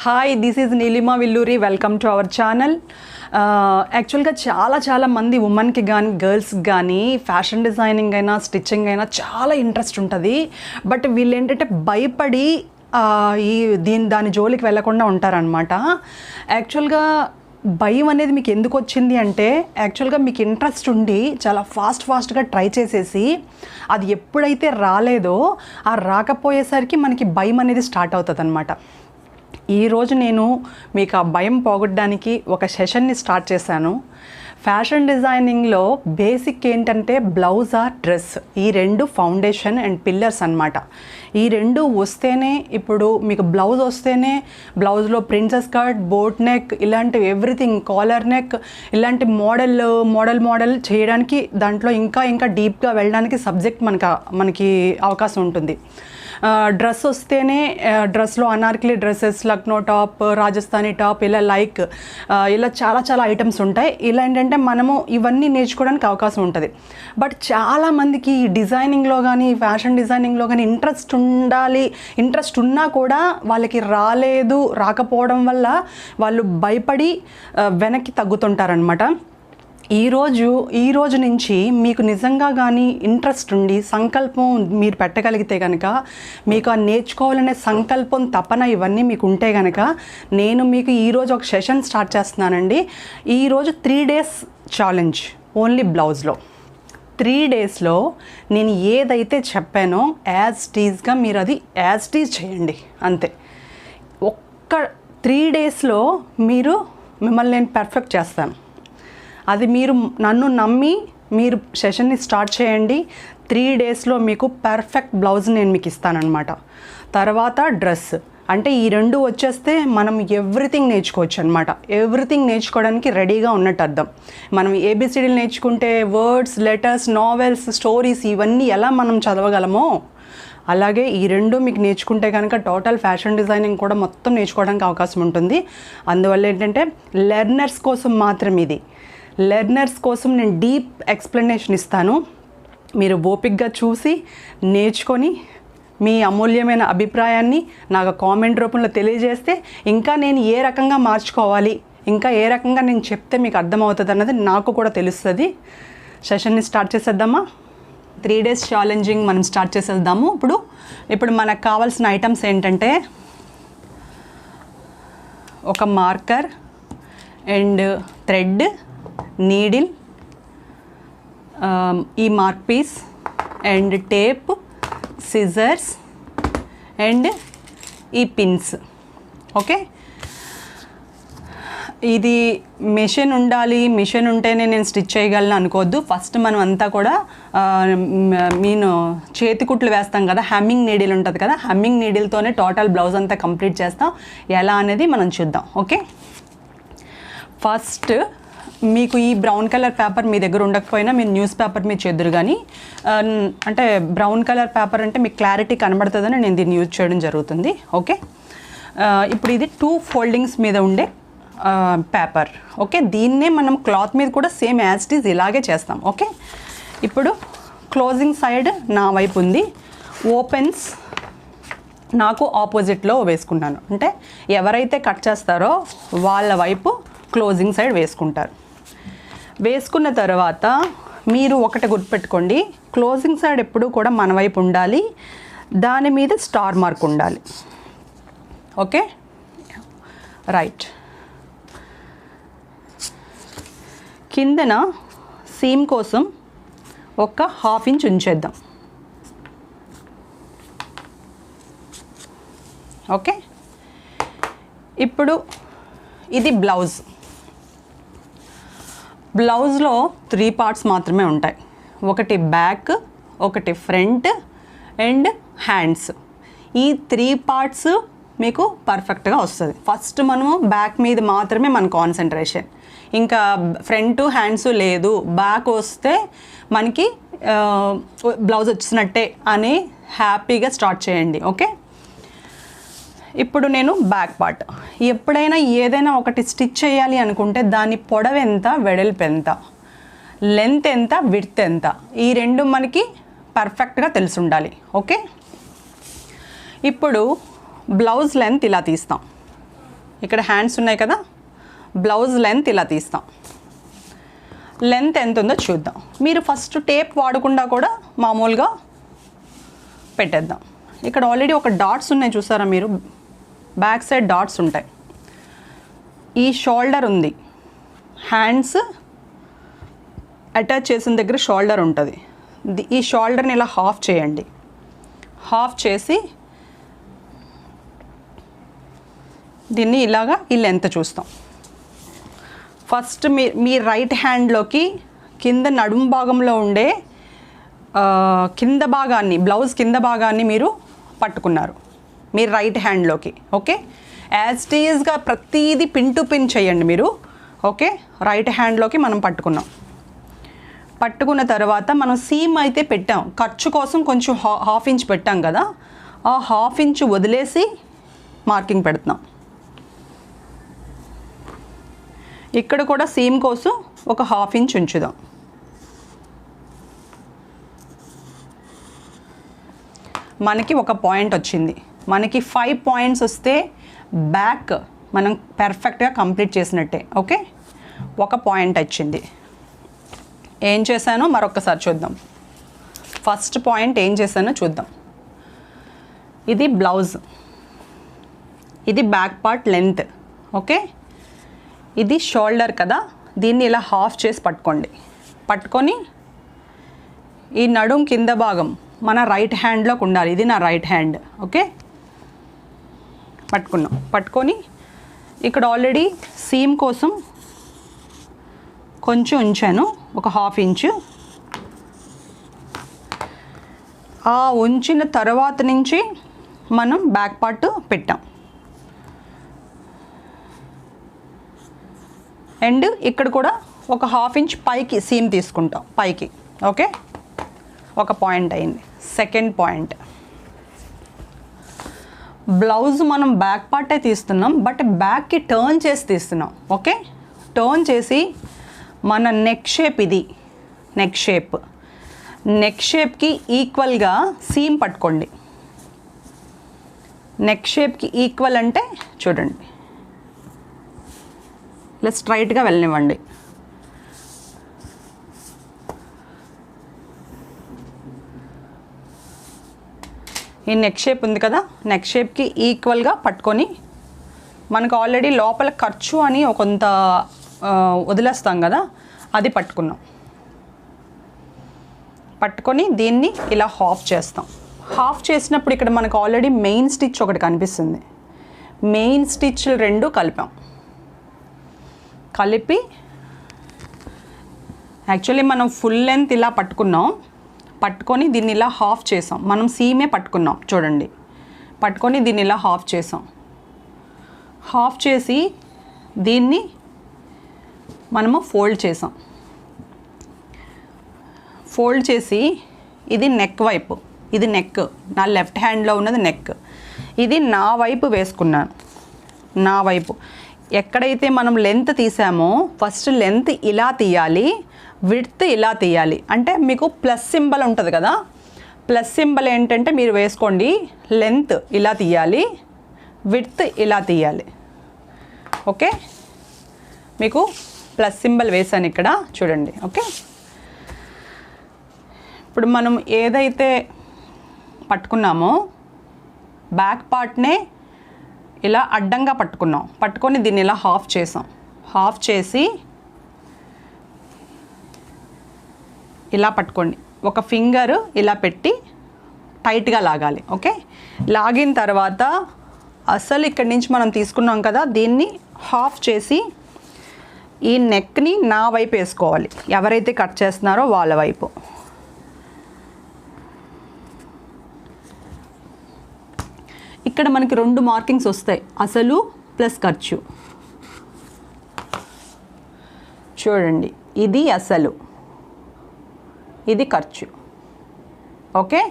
Hi, this is Neelima Villuri. Welcome to our channel. యాక్చువల్గా చాలా మంది ఉమెన్కి కానీ గర్ల్స్కి కానీ ఫ్యాషన్ డిజైనింగ్ అయినా స్టిచ్చింగ్ అయినా చాలా ఇంట్రెస్ట్ ఉంటుంది. బట్ వీళ్ళు ఏంటంటే భయపడి దాని జోలికి వెళ్ళకుండా ఉంటారనమాట. యాక్చువల్గా భయం అనేది మీకు ఎందుకు వచ్చింది అంటే, యాక్చువల్గా మీకు ఇంట్రెస్ట్ ఉండి చాలా ఫాస్ట్గా ట్రై చేసేసి అది ఎప్పుడైతే రాలేదో ఆ రాకపోయేసరికి మనకి భయం అనేది స్టార్ట్ అవుతుంది అనమాట. ఈరోజు నేను మీకు ఆ భయం పోగొట్టడానికి ఒక సెషన్ని స్టార్ట్ చేశాను. ఫ్యాషన్ డిజైనింగ్లో బేసిక్ ఏంటంటే బ్లౌజ్ ఆర్ డ్రెస్, ఈ రెండు ఫౌండేషన్ అండ్ పిల్లర్స్ అన్నమాట. ఈ రెండు వస్తేనే, ఇప్పుడు మీకు బ్లౌజ్ వస్తేనే బ్లౌజ్లో ప్రిన్సెస్ కట్, బోట్ నెక్, ఇలాంటి ఎవ్రీథింగ్, కాలర్ నెక్, ఇలాంటి మోడల్ చేయడానికి దాంట్లో ఇంకా డీప్గా వెళ్ళడానికి సబ్జెక్ట్ మనకి అవకాశం ఉంటుంది. డ్రెస్ వస్తేనే డ్రెస్లో Anarkali dresses, Lucknow top, Rajasthani top, ఇలా చాలా ఐటమ్స్ ఉంటాయి. ఇలా ఏంటంటే మనము ఇవన్నీ నేర్చుకోవడానికి అవకాశం ఉంటుంది. బట్ చాలామందికి ఈ డిజైనింగ్లో కానీ ఫ్యాషన్ డిజైనింగ్లో కానీ ఇంట్రెస్ట్ ఉన్నా కూడా వాళ్ళకి రాకపోవడం వల్ల వాళ్ళు భయపడి వెనక్కి తగ్గుతుంటారనమాట. ఈ రోజు నుంచి మీకు నిజంగా కానీ ఇంట్రెస్ట్ ఉండి సంకల్పం మీరు పెట్టగలిగితే కనుక, మీకు ఆ నేర్చుకోవాలనే సంకల్పం, తపన ఇవన్నీ మీకు ఉంటే కనుక, నేను మీకు ఈరోజు ఒక సెషన్ స్టార్ట్ చేస్తున్నానండి. ఈరోజు 3 days ఛాలెంజ్ ఓన్లీ బ్లౌజ్లో. 3 daysలో నేను ఏదైతే చెప్పానో యాజ్ టీజ్గా మీరు అది యాజ్ టీజ్ చేయండి అంతే. ఒక్క 3 daysలో మిమ్మల్ని నేను పర్ఫెక్ట్ చేస్తాను. అది మీరు నన్ను నమ్మి మీరు సెషన్ని స్టార్ట్ చేయండి. 3 daysలో మీకు పర్ఫెక్ట్ బ్లౌజ్ నేను మీకు ఇస్తానన్నమాట. తర్వాత డ్రెస్ అంటే ఈ రెండు వచ్చేస్తే మనం ఎవ్రీథింగ్ నేర్చుకోవచ్చు అనమాట. ఎవ్రీథింగ్ నేర్చుకోవడానికి రెడీగా ఉన్నట్టు అర్థం. మనం ఏబిసిడీలు నేర్చుకుంటే వర్డ్స్, లెటర్స్, నావెల్స్, స్టోరీస్ ఇవన్నీ ఎలా మనం చదవగలమో, అలాగే ఈ రెండు మీకు నేర్చుకుంటే కనుక టోటల్ ఫ్యాషన్ డిజైనింగ్ కూడా మొత్తం నేర్చుకోవడానికి అవకాశం ఉంటుంది. అందువల్ల ఏంటంటే లెర్నర్స్ కోసం మాత్రం ఇది. లెర్నర్స్ కోసం నేను డీప్ ఎక్స్ప్లెనేషన్ ఇస్తాను. మీరు ఓపిక్గా చూసి నేర్చుకొని మీ అమూల్యమైన అభిప్రాయాన్ని నాకు కామెంట్ రూపంలో తెలియజేస్తే, ఇంకా నేను ఏ రకంగా మార్చుకోవాలి, ఇంకా ఏ రకంగా నేను చెప్తే మీకు అర్థమవుతుంది అన్నది నాకు కూడా తెలుస్తుంది. సెషన్ని స్టార్ట్ చేసేద్దామా? 3 days ఛాలెంజింగ్ మనం స్టార్ట్ చేసేద్దాము. ఇప్పుడు మనకు కావాల్సిన ఐటమ్స్ ఏంటంటే, ఒక మార్కర్ అండ్ థ్రెడ్, నీడిల్, ఈ mark piece and tape, scissors and ఈ పిన్స్. ఓకే, ఇది మిషన్ ఉండాలి, మిషన్ ఉంటేనే నేను స్టిచ్ చేయగలను అనుకోవద్దు. ఫస్ట్ మనం అంతా కూడా చేతి కుట్లు వేస్తాం కదా, హమ్మింగ్ నీడిల్ ఉంటుంది కదా, హమ్మింగ్ నీడిల్తోనే టోటల్ బ్లౌజ్ అంతా కంప్లీట్ చేస్తాం. ఎలా అనేది మనం చూద్దాం. ఓకే, ఫస్ట్ మీకు ఈ బ్రౌన్ కలర్ పేపర్ మీ దగ్గర ఉండకపోయినా మీరు న్యూస్ పేపర్ మీద చేద్దరు. కానీ అంటే బ్రౌన్ కలర్ పేపర్ అంటే మీకు క్లారిటీ కనబడుతుందని నేను దీన్ని యూజ్ చేయడం జరుగుతుంది. ఓకే, ఇప్పుడు ఇది 2 foldings మీద ఉండే పేపర్. ఓకే, దీన్నే మనం క్లాత్ మీద కూడా సేమ్ యాజ్ ఇట్ ఈజ్ ఇలాగే చేస్తాం. ఓకే, ఇప్పుడు క్లోజింగ్ సైడ్ నా వైపు ఉంది, ఓపెన్స్ నాకు ఆపోజిట్లో వేసుకున్నాను. అంటే ఎవరైతే కట్ చేస్తారో వాళ్ళ వైపు క్లోజింగ్ సైడ్ వేసుకుంటారు. వేసుకున్న తర్వాత మీరు ఒకటి గుర్తుపెట్టుకోండి, క్లోజింగ్ సైడ్ ఎప్పుడూ కూడా మన వైపు ఉండాలి, దాని మీద స్టార్ మార్క్ ఉండాలి. Okay, right. కిందన సీమ్ కోసం ఒక 1/2 inch ఉంచేద్దాం. ఓకే, ఇప్పుడు ఇది బ్లౌజ్లో 3 parts మాత్రమే ఉంటాయి. ఒకటి బ్యాక్, ఒకటి ఫ్రంట్ అండ్ హ్యాండ్స్. ఈ 3 parts మీకు పర్ఫెక్ట్గా వస్తుంది. ఫస్ట్ మనము బ్యాక్ మీద మాత్రమే మన కాన్సన్ట్రేషన్, ఇంకా ఫ్రంట్ హ్యాండ్స్ లేదు. బ్యాక్ వస్తే మనకి బ్లౌజ్ వచ్చినట్టే అని హ్యాపీగా స్టార్ట్ చేయండి. ఓకే, ఇప్పుడు నేను బ్యాక్ పార్ట్, ఎప్పుడైనా ఏదైనా ఒకటి స్టిచ్ చేయాలి అనుకుంటే దాని పొడవు ఎంత, వెడల్పు ఎంత, లెంత్ ఎంత, విడ్త్ ఎంత, ఈ రెండు మనకి పర్ఫెక్ట్గా తెలిసి ఉండాలి. ఓకే, ఇప్పుడు బ్లౌజ్ లెంత్ ఇలా తీస్తాం. ఇక్కడ హ్యాండ్స్ ఉన్నాయి కదా, బ్లౌజ్ లెంత్ ఇలా తీస్తాం. లెంత్ ఎంత ఉందో చూద్దాం. మీరు ఫస్ట్ టేప్ వాడకుండా కూడా మామూలుగా పెట్టేద్దాం. ఇక్కడ ఆల్రెడీ ఒక డాట్స్ ఉన్నాయి చూసారా మీరు, బ్యాక్ సైడ్ డాట్స్ ఉంటాయి. ఈ షోల్డర్ ఉంది, హ్యాండ్స్ అటాచ్ చేసిన దగ్గర షోల్డర్ ఉంటుంది. ఈ షోల్డర్ని ఇలా హాఫ్ చేయండి. హాఫ్ చేసి దీన్ని ఇలాగా ఈ లెంత్ చూస్తాం. ఫస్ట్ మీ రైట్ హ్యాండ్లోకి కింద నడుము భాగంలో ఉండే కింద భాగాన్ని, బ్లౌజ్ కింద భాగాన్ని మీరు పట్టుకున్నారు మీ రైట్ హ్యాండ్లోకి. ఓకే, యాజ్ ఇట్ ఈజ్గా ప్రతిదీ పిన్ టు పిన్ చేయండి మీరు. ఓకే, రైట్ హ్యాండ్లోకి మనం పట్టుకున్నాం. పట్టుకున్న తర్వాత మనం సీమ్ అయితే పెట్టాం, ఖర్చు కోసం కొంచెం హాఫ్ ఇంచ్ పెట్టాం కదా, ఆ హాఫ్ ఇంచ్ వదిలేసి మార్కింగ్ పెడుతున్నాం. ఇక్కడ కూడా సీమ్ కోసం ఒక హాఫ్ ఇంచ్ ఉంచుదాం. మనకి ఒక పాయింట్ వచ్చింది. మనకి 5 పాయింట్స్ వస్తే బ్యాక్ మనం పర్ఫెక్ట్గా కంప్లీట్ చేసినట్టే. ఓకే, ఒక పాయింట్ వచ్చింది. ఏం చేశానో మరొకసారి చూద్దాం. ఫస్ట్ పాయింట్ ఏం చేశానో చూద్దాం. ఇది బ్లౌజ్, ఇది బ్యాక్ పార్ట్ లెంత్. ఓకే, ఇది షోల్డర్ కదా, దీన్ని ఇలా హాఫ్ చేసి పట్టుకోండి. పట్టుకొని ఈ నడుం కింద భాగం మన రైట్ హ్యాండ్లోకి ఉండాలి. ఇది నా రైట్ హ్యాండ్. ఓకే, పట్టుకున్నాం. పట్టుకొని ఇక్కడ ఆల్రెడీ సీమ్ కోసం కొంచెం ఉంచాను, ఒక హాఫ్ ఇంచు. ఆ ఉంచిన తర్వాత నుంచి మనం బ్యాక్ పార్ట్ పెట్టాం. అండ్ ఇక్కడ కూడా ఒక హాఫ్ ఇంచ్ పైకి సీమ్ తీసుకుంటాం పైకి. ఓకే, ఒక పాయింట్ అయింది. సెకండ్ పాయింట్, బ్లౌజ్ మనం బ్యాక్ పార్టే తీస్తున్నాం, బట్ బ్యాక్కి టర్న్ చేసి తీస్తున్నాం. ఓకే, టర్న్ చేసి మన నెక్ షేప్, ఇది నెక్ షేప్, నెక్ షేప్కి ఈక్వల్గా సీమ్ పట్టుకోండి. నెక్ షేప్కి ఈక్వల్ అంటే చూడండి, ఇలా స్ట్రైట్గా వెళ్ళనివ్వండి. ఈ నెక్ షేప్ ఉంది కదా, నెక్ షేప్కి ఈక్వల్గా పట్టుకొని, మనకు ఆల్రెడీ లోపల ఖర్చు అని కొంత వదిలేస్తాం కదా, అది పట్టుకున్నాం. పట్టుకొని దీన్ని ఇలా హాఫ్ చేస్తాం. హాఫ్ చేసినప్పుడు ఇక్కడ మనకు ఆల్రెడీ మెయిన్ స్టిచ్ ఒకటి కనిపిస్తుంది. Main stitch 2 కలిపాం. కలిపి యాక్చువల్లీ మనం ఫుల్ లెంత్ ఇలా పట్టుకున్నాం. పట్టుకొని దీన్ని ఇలా హాఫ్ చేసాం. మనం సీమే పట్టుకున్నాం చూడండి. పట్టుకొని దీన్ని ఇలా హాఫ్ చేసాం. హాఫ్ చేసి దీన్ని మనము ఫోల్డ్ చేసాం. ఫోల్డ్ చేసి ఇది నెక్ వైపు, ఇది నెక్, నా లెఫ్ట్ హ్యాండ్లో ఉన్నది నెక్, ఇది నా వైపు వేసుకున్నాను. నా వైపు ఎక్కడైతే మనం లెంత్ తీసామో ఫస్ట్ లెంత్ ఇలా తీయాలి, విడ్త్ ఇలా తీయాలి. అంటే మీకు ప్లస్ సింబల్ ఉంటుంది కదా, ప్లస్ సింబల్ ఏంటంటే మీరు వేసుకోండి, లెంత్ ఇలా తీయాలి, విడ్త్ ఇలా తీయాలి. ఓకే, మీకు ప్లస్ సింబల్ వేసాను ఇక్కడ చూడండి. ఓకే, ఇప్పుడు మనం ఏదైతే పట్టుకున్నామో బ్యాక్ పార్ట్నే ఇలా అడ్డంగా పట్టుకున్నాం. పట్టుకొని దీన్ని ఇలా హాఫ్ చేసాం. హాఫ్ చేసి ఇలా పట్టుకోండి. ఒక ఫింగర్ ఇలా పెట్టి టైట్గా లాగాలి. ఓకే, లాగిన తర్వాత అసలు ఇక్కడి నుంచి మనం తీసుకున్నాం కదా, దీన్ని హాఫ్ చేసి ఈ నెక్ని నా వైపు వేసుకోవాలి. ఎవరైతే కట్ చేస్తున్నారో వాళ్ళ వైపు. ఇక్కడ మనకి 2 మార్కింగ్స్ వస్తాయి, అసలు ప్లస్ ఖర్చు. చూడండి, ఇది అసలు, ఇది ఖర్చు. ఓకే,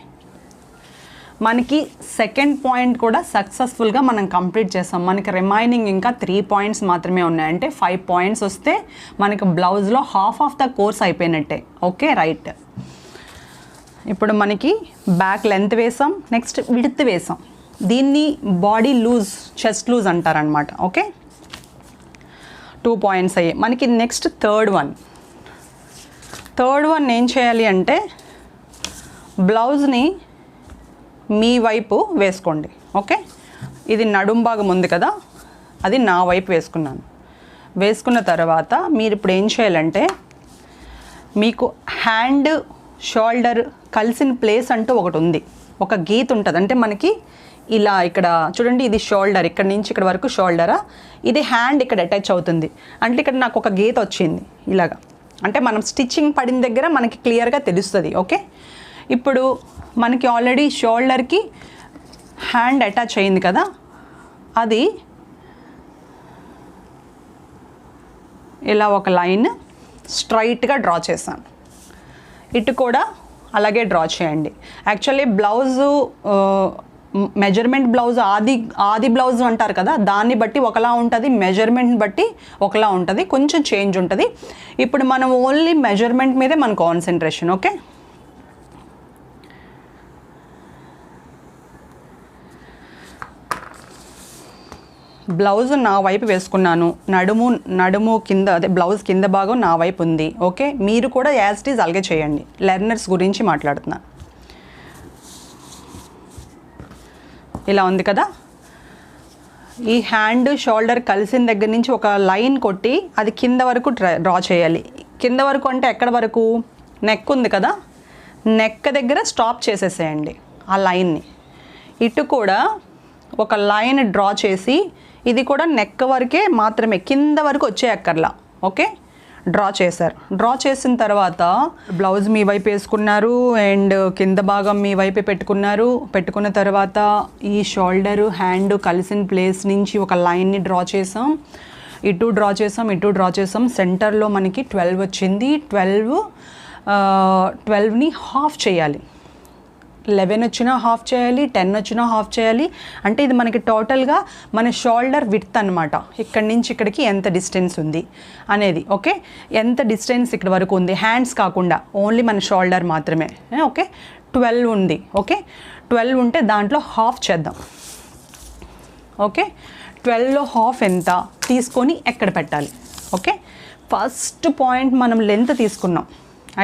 మనకి సెకండ్ పాయింట్ కూడా సక్సెస్ఫుల్గా మనం కంప్లీట్ చేసాం. మనకి రిమైనింగ్ ఇంకా 3 పాయింట్స్ మాత్రమే ఉన్నాయి. అంటే 5 పాయింట్స్ వస్తే మనకి బ్లౌజ్లో హాఫ్ ఆఫ్ ద కోర్స్ అయిపోయినట్టే. Okay, right. ఇప్పుడు మనకి బ్యాక్ లెంత్ వేసాం, నెక్స్ట్ విడ్త్ వేసాం. దీన్ని బాడీ లూజ్, చెస్ట్ లూజ్ అంటారనమాట. ఓకే, 2 పాయింట్స్ అయ్యాయి. మనకి నెక్స్ట్ థర్డ్ వన్ ఏం చేయాలి అంటే బ్లౌజ్ని మీ వైపు వేసుకోండి. ఓకే, ఇది నడుం భాగం ఉంది కదా, అది నా వైపు వేసుకున్నాను. వేసుకున్న తర్వాత మీరు ఇప్పుడు ఏం చేయాలంటే మీకు హ్యాండ్ షోల్డర్ కలిసిన ప్లేస్ అంటూ ఒకటి ఉంది, ఒక గీత ఉంటుంది. అంటే మనకి ఇలా ఇక్కడ చూడండి, ఇది షోల్డర్, ఇక్కడ నుంచి ఇక్కడ వరకు షోల్డరా, ఇది హ్యాండ్ ఇక్కడ అటాచ్ అవుతుంది. అంటే ఇక్కడ నాకు ఒక గీత వచ్చింది ఇలాగా, అంటే మనం స్టిచ్చింగ్ పడిన దగ్గర మనకి క్లియర్గా తెలుస్తుంది. ఓకే, ఇప్పుడు మనకి ఆల్రెడీ షోల్డర్కి హ్యాండ్ అటాచ్ అయింది కదా, అది ఇలా ఒక లైన్ స్ట్రైట్గా డ్రా చేశాను. ఇటు కూడా అలాగే డ్రా చేయండి. యాక్చువల్లీ బ్లౌజు మెజర్మెంట్ బ్లౌజ్ ఆది బ్లౌజ్ అంటారు కదా, దాన్ని బట్టి ఒకలా ఉంటుంది, మెజర్మెంట్ బట్టి ఒకలా ఉంటుంది, కొంచెం చేంజ్ ఉంటుంది. ఇప్పుడు మనం ఓన్లీ మెజర్మెంట్ మీదే మన కాన్సన్ట్రేషన్. ఓకే, బ్లౌజ్ నా వైపు వేసుకున్నాను, నడుము కింద, అదే బ్లౌజ్ కింద భాగం నా వైపు ఉంది. ఓకే, మీరు కూడా యాజ్ ఇట్ ఈజ్ అలాగే చేయండి, లెర్నర్స్ గురించి మాట్లాడుతున్నాను. ఇలా ఉంది కదా, ఈ హ్యాండ్ షోల్డర్ కలిసిన దగ్గర నుంచి ఒక లైన్ కొట్టి అది కింద వరకు డ్రా చేయాలి. కింద వరకు అంటే ఎక్కడ వరకు, నెక్ ఉంది కదా, నెక్ దగ్గర స్టాప్ చేసేసేయండి ఆ లైన్ని. ఇటు కూడా ఒక లైన్ డ్రా చేసి, ఇది కూడా నెక్ వరకే మాత్రమే, కింద వరకు వచ్చే అక్కర్లా. ఓకే, డ్రా చేశారు. డ్రా చేసిన తర్వాత బ్లౌజ్ మీ వైపు వేసుకున్నారు అండ్ కింద భాగం మీ వైపే పెట్టుకున్న తర్వాత ఈ షోల్డరు హ్యాండ్ కలిసిన ప్లేస్ నుంచి ఒక లైన్ని డ్రా చేసాం, ఇటు డ్రా చేసాం. సెంటర్లో మనకి 12 వచ్చింది. 12ని హాఫ్ చేయాలి. 11 వచ్చినా హాఫ్ చేయాలి, 10 వచ్చినా హాఫ్ చేయాలి. అంటే ఇది మనకి టోటల్గా మన షోల్డర్ విడ్త్ అనమాట, ఇక్కడి నుంచి ఇక్కడికి ఎంత డిస్టెన్స్ ఉంది అనేది. ఓకే, ఎంత డిస్టెన్స్ ఇక్కడ వరకు ఉంది, హ్యాండ్స్ కాకుండా ఓన్లీ మన షోల్డర్ మాత్రమే. ఓకే, 12 ఉంది. ఓకే, 12 ఉంటే దాంట్లో హాఫ్ చేద్దాం. ఓకే, 12లో హాఫ్ ఎంత తీసుకొని ఎక్కడ పెట్టాలి. ఓకే, ఫస్ట్ పాయింట్ మనం లెంత్ తీసుకున్నాం,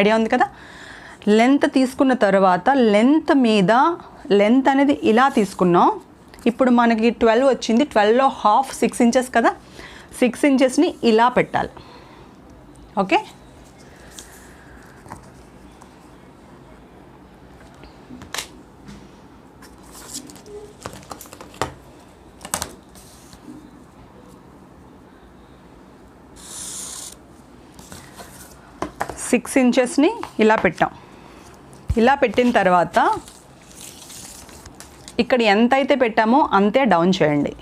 ఐడియా ఉంది కదా. లెంత్ తీసుకున్న తర్వాత లెంత్ అనేది ఇలా తీసుకున్నాం. ఇప్పుడు మనకి 12 వచ్చింది, 12లో హాఫ్ 6 ఇంచెస్ కదా, 6 ఇంచెస్ని ఇలా పెట్టాలి. ఓకే, సిక్స్ ఇంచెస్ని ఇలా పెట్టాం. ఇలా పెట్టిన తర్వాత ఇక్కడ ఎంతైతే పెట్టామో అంతే డౌన్ చేయండి.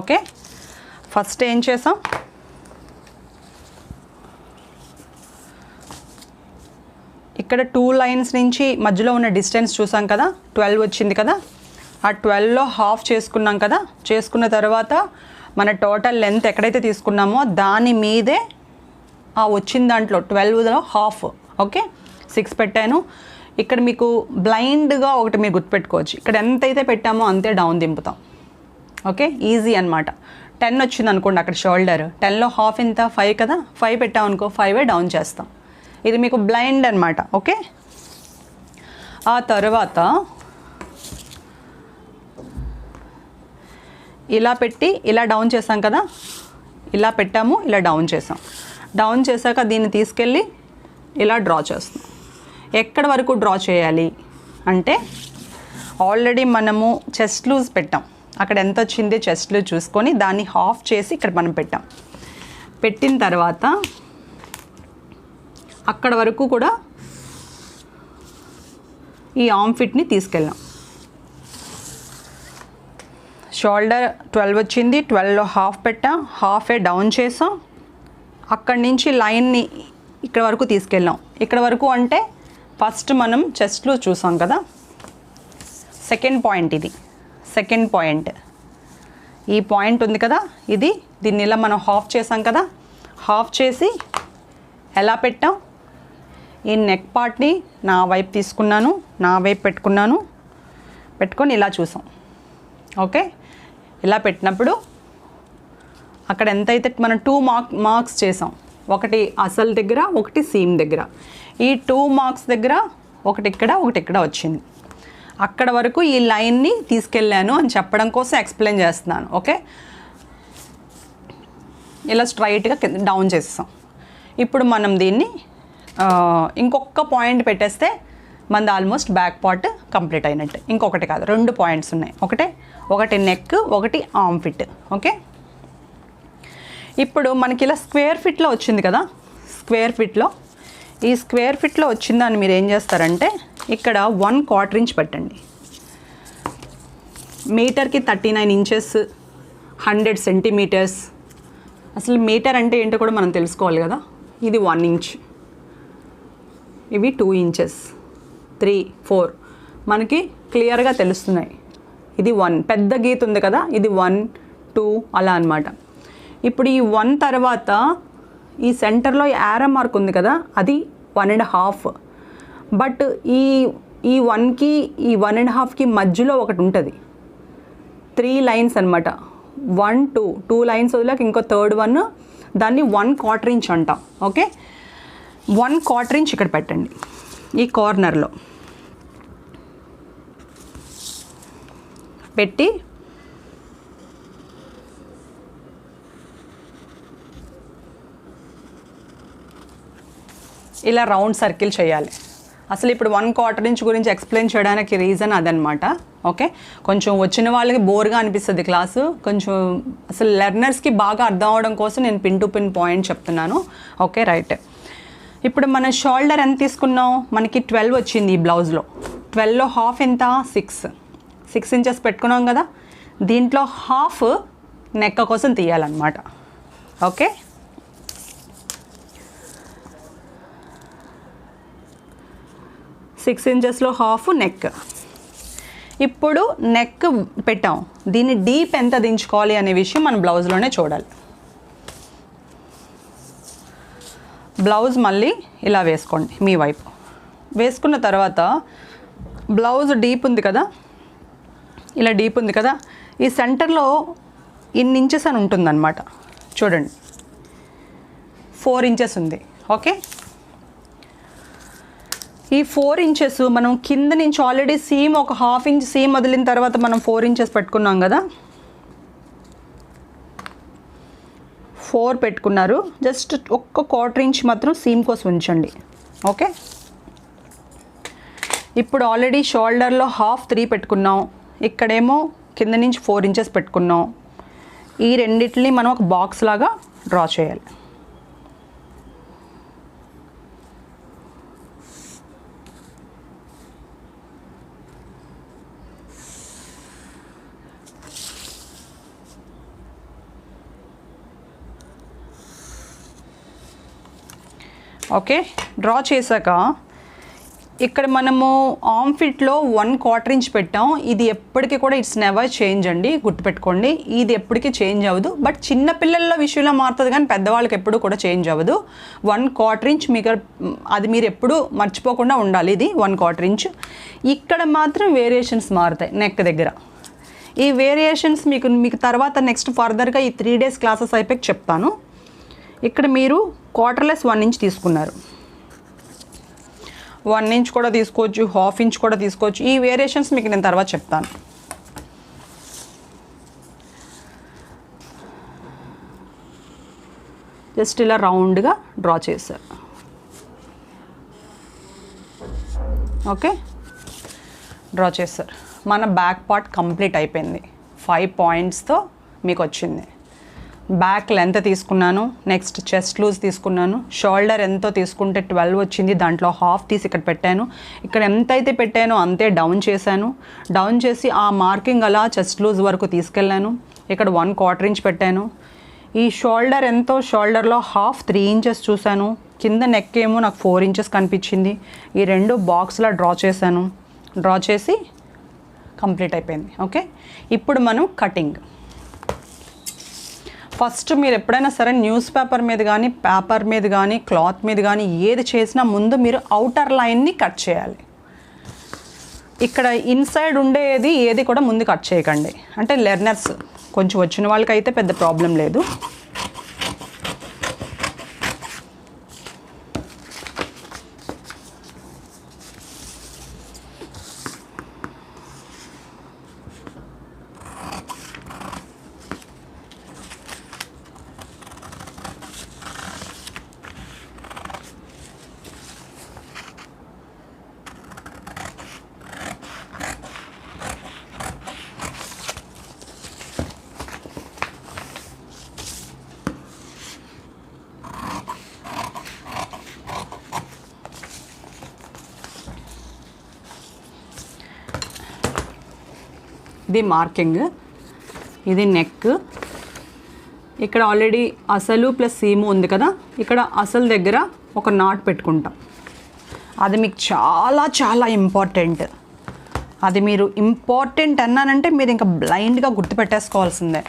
ఓకే, ఫస్ట్ ఏం చేసాం, ఇక్కడ 2 లైన్స్ నుంచి మధ్యలో ఉన్న డిస్టెన్స్ చూసాం కదా, 12 వచ్చింది కదా, ఆ 12లో హాఫ్ చేసుకున్నాం కదా. చేసుకున్న తర్వాత మన టోటల్ లెంత్ ఎక్కడైతే తీసుకున్నామో దాని మీదే ఆ వచ్చిన దాంట్లో 12లో హాఫ్. ఓకే, 6 పెట్టాను. ఇక్కడ మీకు బ్లైండ్గా ఒకటి మీరు గుర్తుపెట్టుకోవచ్చు, ఇక్కడ ఎంతైతే పెట్టామో అంతే డౌన్ దింపుతాం. ఓకే, ఈజీ అనమాట. 10 వచ్చింది అనుకోండి అక్కడ షోల్డర్, 10లో హాఫ్ ఎంత, 5 కదా, 5 పెట్టాం అనుకో, 5 డౌన్ చేస్తాం. ఇది మీకు బ్లైండ్ అనమాట. ఓకే, ఆ తర్వాత ఇలా పెట్టి ఇలా డౌన్ చేసాం కదా, ఇలా పెట్టాము, ఇలా డౌన్ చేసాం. డౌన్ చేశాక దీన్ని తీసుకెళ్ళి ఇలా డ్రా చేస్తాం. ఎక్కడి వరకు డ్రా చేయాలి అంటే ఆల్రెడీ మనము చెస్ట్ లూజ్ పెట్టాం, అక్కడ ఎంత వచ్చింది చెస్ట్ లూజ్ చూసుకొని దాన్ని హాఫ్ చేసి ఇక్కడ మనం పెట్టాం. పెట్టిన తర్వాత అక్కడ వరకు కూడా ఈ ఆర్మ్ ఫిట్ని తీసుకెళ్ళాం. షోల్డర్ 12 వచ్చింది, 12లో హాఫ్ పెట్టాం, హాఫే డౌన్ చేసాం. అక్కడి నుంచి లైన్ని ఇక్కడ వరకు తీసుకెళ్ళాం. ఇక్కడ వరకు అంటే ఫస్ట్ మనం చెస్ట్లో చూసాం కదా, సెకండ్ పాయింట్ ఇది. సెకండ్ పాయింట్, ఈ పాయింట్ ఉంది కదా, ఇది దీన్ని ఇలా మనం హాఫ్ చేసాం కదా, హాఫ్ చేసి ఎలా పెట్టాం, ఈ నెక్ పార్ట్ని నా వైపు తీసుకున్నాను, నా వైపు పెట్టుకొని ఇలా చూసాం. ఓకే, ఇలా పెట్టినప్పుడు అక్కడ ఎంతైతే మనం 2 మార్క్స్ చేసాం, ఒకటి అసలు దగ్గర, ఒకటి సీమ్ దగ్గర. ఈ 2 మార్క్స్ దగ్గర ఒకటి ఇక్కడ వచ్చింది. అక్కడ వరకు ఈ లైన్ని తీసుకెళ్ళాను అని చెప్పడం కోసం ఎక్స్ప్లెయిన్ చేస్తున్నాను. ఓకే, ఇలా స్ట్రైట్గా డౌన్ చేస్తాం. ఇప్పుడు మనం దీన్ని ఇంకొక పాయింట్ పెట్టేస్తే మనది ఆల్మోస్ట్ బ్యాక్ పార్ట్ కంప్లీట్ అయినట్టు. ఇంకొకటి కాదు, 2 పాయింట్స్ ఉన్నాయి. ఒకటి నెక్, ఒకటి ఆర్మ్ ఫిట్. ఓకే, ఇప్పుడు మనకి ఇలా స్క్వేర్ ఫిట్లో వచ్చింది కదా, ఈ స్క్వేర్ ఫిట్లో వచ్చిందని మీరు ఏం చేస్తారంటే ఇక్కడ 1/4 ఇంచ్ పెట్టండి. మీటర్కి 39 ఇంచెస్, 100 సెంటీమీటర్స్. అసలు మీటర్ అంటే ఏంటో కూడా మనం తెలుసుకోవాలి కదా. ఇది 1 ఇంచ్, ఇవి 2 ఇంచెస్, 3, 4 మనకి క్లియర్గా తెలుస్తున్నాయి. ఇది 1 పెద్ద గీత ఉంది కదా, ఇది 1, 2 అలా అన్నమాట. ఇప్పుడు ఈ 1 తర్వాత ఈ సెంటర్లో యారో మార్క్ ఉంది కదా, అది 1.5. బట్ ఈ 1కి ఈ 1.5కి మధ్యలో ఒకటి ఉంటుంది, 3 లైన్స్ అనమాట. 1, 2 లైన్స్ వదిలేక ఇంకో థర్డ్ 1, దాన్ని 1/4 ఇంచ్ అంటాం. ఓకే, 1/4 ఇంచ్ ఇక్కడ పెట్టండి. ఈ కార్నర్లో పెట్టి ఇలా రౌండ్ సర్కిల్ చేయాలి. అసలు ఇప్పుడు 1/4 ఇంచ్ గురించి ఎక్స్ప్లెయిన్ చేయడానికి రీజన్ అదనమాట. ఓకే, కొంచెం వచ్చిన వాళ్ళకి బోర్గా అనిపిస్తుంది క్లాసు, కొంచెం అసలు లెర్నర్స్కి బాగా అర్థం అవడం కోసం నేను పిన్ టు పిన్ పాయింట్ చెప్తున్నాను. Okay, right. ఇప్పుడు మన షోల్డర్ ఎంత తీసుకున్నాం, మనకి 12 వచ్చింది ఈ బ్లౌజ్లో. 12లో హాఫ్ ఎంత, 6 ఇంచెస్ పెట్టుకున్నాం కదా, దీంట్లో హాఫ్ నెక్ కోసం తీయాలన్నమాట. ఓకే, సిక్స్ ఇంచెస్లో హాఫ్ నెక్. ఇప్పుడు నెక్ పెట్టాం, దీన్ని డీప్ ఎంత దించుకోవాలి అనే విషయం మన బ్లౌజ్లోనే చూడాలి. బ్లౌజ్ మళ్ళీ ఇలా వేసుకోండి, మీ వైపు వేసుకున్న తర్వాత బ్లౌజ్ డీప్ ఉంది కదా, ఇలా డీప్ ఉంది కదా, ఈ సెంటర్లో ఇన్ని ఇంచెస్ అని ఉంటుందన్నమాట. చూడండి, 4 ఇంచెస్ ఉంది. ఓకే, ఈ 4 ఇంచెస్ మనం కింద నుంచి ఆల్రెడీ సీమ్ ఒక హాఫ్ ఇంచ్ సీమ్ వదిలిన తర్వాత మనం 4 ఇంచెస్ పెట్టుకున్నాం కదా, 4 పెట్టుకున్నారు. జస్ట్ ఒక్క 1/4 ఇంచ్ మాత్రం సీమ్ కోసం ఉంచండి. ఓకే, ఇప్పుడు ఆల్రెడీ షోల్డర్లో హాఫ్ 3 పెట్టుకున్నాం, ఇక్కడేమో కింద నుంచి 4 ఇంచెస్ పెట్టుకున్నాం. ఈ రెండిటిని మనం ఒక బాక్స్ లాగా డ్రా చేయాలి. ఓకే, డ్రా చేశాక ఇక్కడ మనము ఆర్మ్ ఫిట్లో 1/4 ఇంచ్ పెట్టాం. ఇది ఎప్పటికీ కూడా ఇట్స్ నెవర్ చేంజ్ అండి, గుర్తుపెట్టుకోండి. ఇది ఎప్పటికీ చేంజ్ అవ్వదు. బట్ చిన్న పిల్లల విషయంలో మారుతుంది, కానీ పెద్దవాళ్ళకి ఎప్పుడు కూడా చేంజ్ అవ్వదు. 1/4 ఇంచ్ మీకు అది మీరు ఎప్పుడు మర్చిపోకుండా ఉండాలి. ఇది 1/4 ఇంచ్. ఇక్కడ మాత్రం వేరియేషన్స్ మారుతాయి నెక్ దగ్గర. ఈ వేరియేషన్స్ మీకు తర్వాత నెక్స్ట్ ఫర్దర్గా ఈ 3 డేస్ క్లాసెస్ అయిపోయి చెప్తాను. ఇక్కడ మీరు క్వార్టర్లెస్ 1 ఇంచ్ తీసుకున్నారు, 1 ఇంచ్ కూడా తీసుకోవచ్చు, హాఫ్ ఇంచ్ కూడా తీసుకోవచ్చు. ఈ వేరియేషన్స్ మీకు నేను తర్వాత చెప్తాను. జస్ట్ ఇలా రౌండ్గా డ్రా చేశారు. ఓకే, డ్రా చేశారు. మన బ్యాక్ పార్ట్ కంప్లీట్ అయిపోయింది. 5 పాయింట్స్తో మీకు వచ్చింది. బ్యాక్ లెంత్ తీసుకున్నాను, నెక్స్ట్ చెస్ట్ లూజ్ తీసుకున్నాను, షోల్డర్ ఎంతో తీసుకుంటే 12 వచ్చింది, దాంట్లో హాఫ్ తీసి ఇక్కడ పెట్టాను. ఇక్కడ ఎంతైతే పెట్టానో అంతే డౌన్ చేశాను. డౌన్ చేసి ఆ మార్కింగ్ అలా చెస్ట్ లూజ్ వరకు తీసుకెళ్ళాను. ఇక్కడ 1/4 ఇంచ్ పెట్టాను. ఈ షోల్డర్ ఎంతో, షోల్డర్లో హాఫ్ 3 ఇంచెస్ చూశాను. కింద నెక్ ఏమో నాకు 4 ఇంచెస్ కనిపించింది. ఈ 2 బాక్స్లా డ్రా చేశాను. డ్రా చేసి కంప్లీట్ అయిపోయింది. ఓకే, ఇప్పుడు మనం కటింగ్. ఫస్ట్ మీరు ఎప్పుడైనా సరే న్యూస్ పేపర్ మీద కానీ పేపర్ మీద కానీ క్లాత్ మీద కానీ ఏది చేసినా ముందు మీరు అవుటర్ లైన్ని కట్ చేయాలి. ఇక్కడ ఇన్సైడ్ ఉండేది ఏది కూడా ముందు కట్ చేయకండి. అంటే లెర్నర్స్ కొంచెం వచ్చిన వాళ్ళకైతే పెద్ద ప్రాబ్లం లేదు. ఇది మార్కింగ్, ఇది నెక్. ఇక్కడ ఆల్రెడీ అసలు ప్లస్ సీము ఉంది కదా, ఇక్కడ అసలు దగ్గర ఒక నాట్ పెట్టుకుంటాం. అది మీకు చాలా చాలా ఇంపార్టెంట్. అది మీరు ఇంపార్టెంట్ అన్నానంటే మీరు ఇంకా బ్లైండ్గా గుర్తుపెట్టేసుకోవాల్సిందే.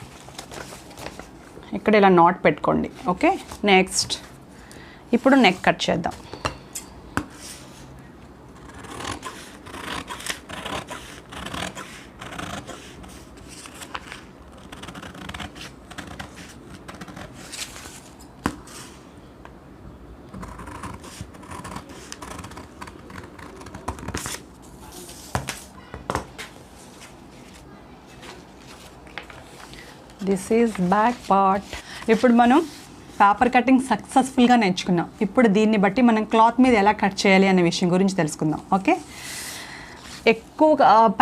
ఇక్కడ ఇలా నాట్ పెట్టుకోండి. ఓకే, నెక్స్ట్ ఇప్పుడు నెక్ కట్ చేద్దాం. This is back part. ఇప్పుడు మనం పేపర్ కటింగ్ సక్సెస్ఫుల్గా నేర్చుకున్నాం. ఇప్పుడు దీన్ని బట్టి మనం క్లాత్ మీద ఎలా కట్ చేయాలి అనే విషయం గురించి తెలుసుకుందాం. ఓకే, ఎక్కువ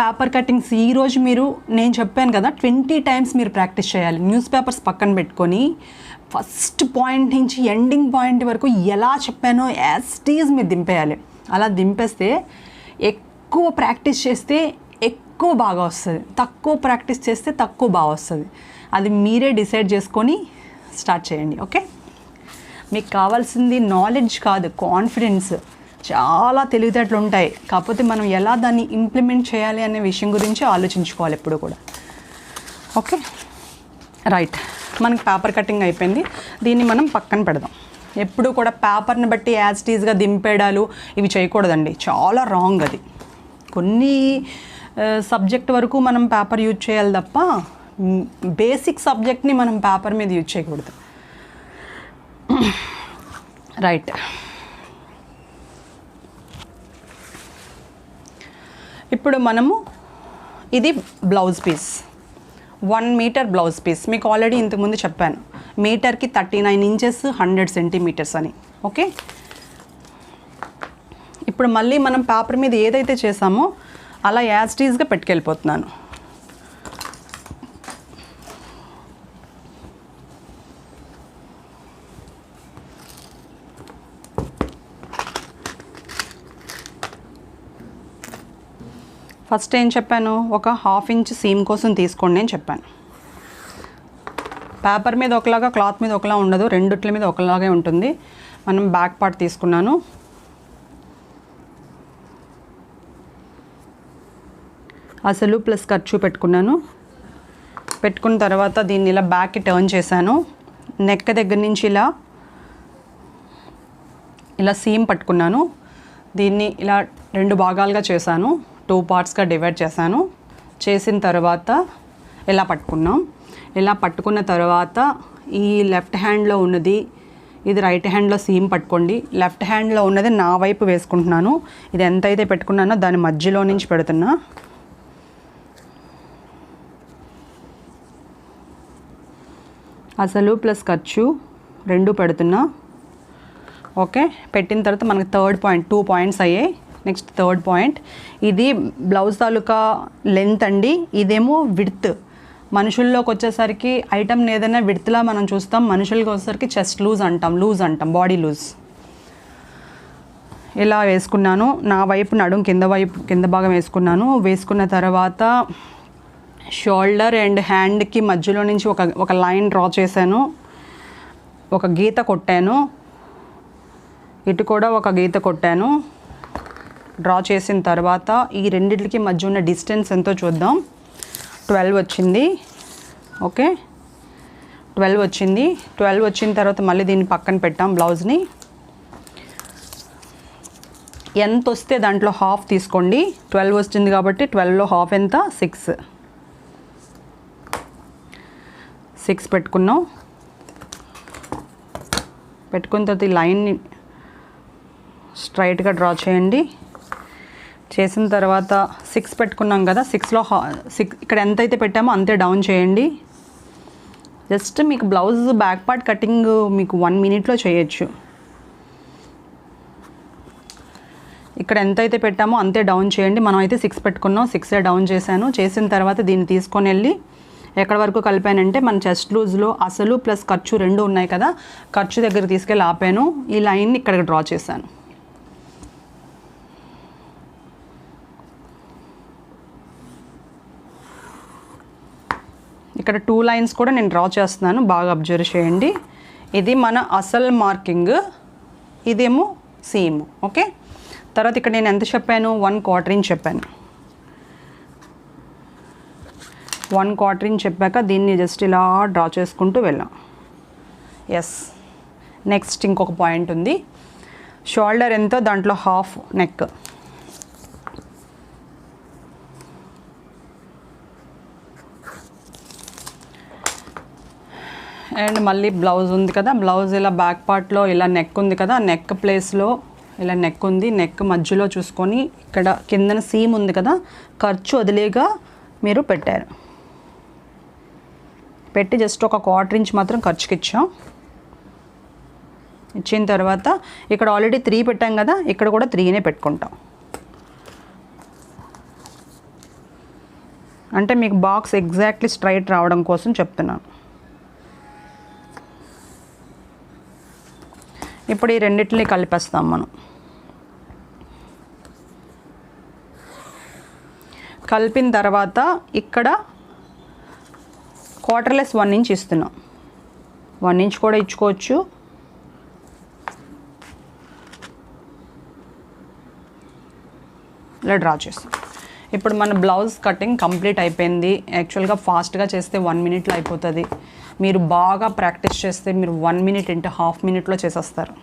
పేపర్ కటింగ్స్ ఈరోజు మీరు నేను చెప్పాను కదా 20 టైమ్స్ మీరు ప్రాక్టీస్ చేయాలి. న్యూస్ పేపర్స్ పక్కన పెట్టుకొని ఫస్ట్ పాయింట్ నుంచి ఎండింగ్ పాయింట్ వరకు ఎలా చెప్పానో యాజ్ ఇట్ ఈజ్ మీరు దింపేయాలి. అలా దింపేస్తే ఎక్కువ ప్రాక్టీస్ చేస్తే ఎక్కువ బాగా వస్తుంది, తక్కువ ప్రాక్టీస్ చేస్తే తక్కువ బాగా వస్తుంది. అది మీరే డిసైడ్ చేసుకొని స్టార్ట్ చేయండి. ఓకే, మీకు కావాల్సింది నాలెడ్జ్ కాదు, కాన్ఫిడెన్స్. చాలా తెలివితేటలు ఉంటాయి, కాకపోతే మనం ఎలా దాన్ని ఇంప్లిమెంట్ చేయాలి అనే విషయం గురించి ఆలోచించుకోవాలి ఎప్పుడు కూడా. Okay, right. మనకి పేపర్ కటింగ్ అయిపోయింది. దీన్ని మనం పక్కన పెడదాం. ఎప్పుడు కూడా పేపర్ని బట్టి యాజ్ ఇట్ ఈజ్గా దింపేడాలు ఇవి చేయకూడదండి, చాలా రాంగ్ అది. కొన్ని సబ్జెక్ట్ వరకు మనం పేపర్ యూజ్ చేయాలి తప్ప బేసిక్ సబ్జెక్ట్ని మనం పేపర్ మీద యూజ్ చేయకూడదు. రైట్, ఇప్పుడు మనము ఇది blouse piece, 1 metre blouse piece. మీకు ఆల్రెడీ ఇంతకుముందు చెప్పాను, మీటర్కి 39 ఇంచెస్ 100 సెంటీమీటర్స్ అని. ఓకే, ఇప్పుడు మళ్ళీ మనం పేపర్ మీద ఏదైతే చేసామో అలా యాజ్ ఇట్ ఈజ్గా పెట్టుకెళ్ళిపోతున్నాను. ఫస్ట్ ఏం చెప్పాను, ఒక 1/2 ఇంచ్ సీమ్ కోసం తీసుకోండి అని చెప్పాను. పేపర్ మీద ఒకలాగా, క్లాత్ మీద ఒకలా ఉండదు, రెండిట్ల మీద ఒకలాగే ఉంటుంది. మనం బ్యాక్ పార్ట్ తీసుకున్నాను. అసలు ప్లస్ ఖర్చు పెట్టుకున్నాను. పెట్టుకున్న తర్వాత దీన్ని ఇలా బ్యాక్కి టర్న్ చేశాను. నెక్ దగ్గర నుంచి ఇలా సీమ్ పట్టుకున్నాను. దీన్ని ఇలా 2 భాగాలుగా చేశాను, 2 పార్ట్స్గా డివైడ్ చేశాను. చేసిన తర్వాత ఇలా పట్టుకున్నాం. ఇలా పట్టుకున్న తర్వాత ఈ లెఫ్ట్ హ్యాండ్లో ఉన్నది, ఇది రైట్ హ్యాండ్లో సీమ్ పట్టుకోండి. లెఫ్ట్ హ్యాండ్లో ఉన్నది నా వైపు వేసుకుంటున్నాను. ఇది ఎంతైతే పెట్టుకున్నానో దాని మధ్యలో నుంచి పెడుతున్నా. అసలు ప్లస్ ఖర్చు 2 పెడుతున్నా. ఓకే, పెట్టిన తర్వాత మనకి థర్డ్ పాయింట్ 2 పాయింట్స్ అయ్యాయి. నెక్స్ట్ థర్డ్ పాయింట్, ఇది బ్లౌజ్ తాలూకా లెంత్ అండి, ఇదేమో విడ్త్. మనుషుల్లోకి వచ్చేసరికి ఐటమ్ ఏదైనా విడ్త్లా మనం చూస్తాం, మనుషులకి వచ్చేసరికి చెస్ట్ లూజ్ అంటాం, బాడీ లూజ్. ఇలా వేసుకున్నాను. నా వైపు నడుం కింద భాగం వేసుకున్నాను. వేసుకున్న తర్వాత షోల్డర్ అండ్ హ్యాండ్కి మధ్యలో నుంచి ఒక లైన్ డ్రా చేశాను, ఒక గీత కొట్టాను. ఇటు కూడా ఒక గీత కొట్టాను. డ్రా చేసిన తర్వాత ఈ రెండిటికి మధ్య ఉన్న డిస్టెన్స్ ఎంతో చూద్దాం. 12 వచ్చింది. ఓకే, 12 వచ్చింది. 12 వచ్చిన తర్వాత మళ్ళీ దీన్ని పక్కన పెట్టాం బ్లౌజ్ని. ఎంత వస్తే దాంట్లో హాఫ్ తీసుకోండి. 12 వచ్చింది కాబట్టి 12లో హాఫ్ ఎంత? 6 పెట్టుకున్నాం. పెట్టుకున్న తర్వాత ఈ లైన్ని స్ట్రైట్గా డ్రా చేయండి. చేసిన తర్వాత 6 పెట్టుకున్నాం కదా, 6లో 6 ఇక్కడ ఎంతైతే పెట్టామో అంతే డౌన్ చేయండి. జస్ట్ మీకు బ్లౌజ్ బ్యాక్ పార్ట్ కటింగ్ మీకు 1 మినిట్లో చేయొచ్చు. ఇక్కడ ఎంతైతే పెట్టామో అంతే డౌన్ చేయండి. మనం అయితే 6 పెట్టుకున్నాం, 6 డౌన్ చేశాను. చేసిన తర్వాత దీన్ని తీసుకొని వెళ్ళి ఎక్కడి వరకు కలిపానంటే మన చెస్ట్ లూజ్లో అసలు ప్లస్ ఖర్చు 2 ఉన్నాయి కదా, ఖర్చు దగ్గర తీసుకెళ్ళి ఆపాను. ఈ లైన్ని ఇక్కడికి డ్రా చేశాను. ఇక్కడ 2 లైన్స్ కూడా నేను డ్రా చేస్తున్నాను, బాగా అబ్జర్వ్ చేయండి. ఇది మన అసలు మార్కింగ్, ఇదేమో సీమ్. ఓకే, తర్వాత ఇక్కడ నేను ఎంత చెప్పాను? 1/4 ఇంచ్ చెప్పాను. 1/4 ఇంచ్ చెప్పాక దీన్ని జస్ట్ ఇలా డ్రా చేసుకుంటూ వెళ్ళాం. ఎస్, నెక్స్ట్ ఇంకొక పాయింట్ ఉంది. షోల్డర్ ఎంతో దాంట్లో హాఫ్ నెక్. అండ్ మళ్ళీ బ్లౌజ్ ఉంది కదా, బ్లౌజ్ ఇలా బ్యాక్ పార్ట్లో ఇలా నెక్ ఉంది కదా, నెక్ ప్లేస్లో ఇలా నెక్ ఉంది. నెక్ మధ్యలో చూసుకొని ఇక్కడ కిందన సీమ్ ఉంది కదా, ఖర్చు వదిలేగా మీరు పెట్టారు. పెట్టి జస్ట్ ఒక 1/4 ఇంచ్ మాత్రం ఖర్చుకి ఇచ్చాం. ఇచ్చిన తర్వాత ఇక్కడ ఆల్రెడీ 3 పెట్టాం కదా, ఇక్కడ కూడా 3నే పెట్టుకుంటాం. అంటే మీకు బాక్స్ ఎగ్జాక్ట్లీ స్ట్రైట్ రావడం కోసం చెప్తున్నాను. ఇప్పుడు ఈ రెండింటిని కలిపేస్తాం మనం. కలిపిన తర్వాత ఇక్కడ క్వార్టర్లెస్ 1 ఇంచ్ ఇస్తున్నాం. 1 ఇంచ్ కూడా ఇచ్చుకోవచ్చు. ఇలా డ్రా చేస్తాం. ఇప్పుడు మన బ్లౌజ్ కటింగ్ కంప్లీట్ అయిపోయింది. యాక్చువల్గా ఫాస్ట్గా చేస్తే 1 మినిట్లో అయిపోతుంది. మీరు బాగా ప్రాక్టీస్ చేస్తే మీరు 1 మినిట్ ఇంటూ హాఫ్ మినిట్లో చేసేస్తారు.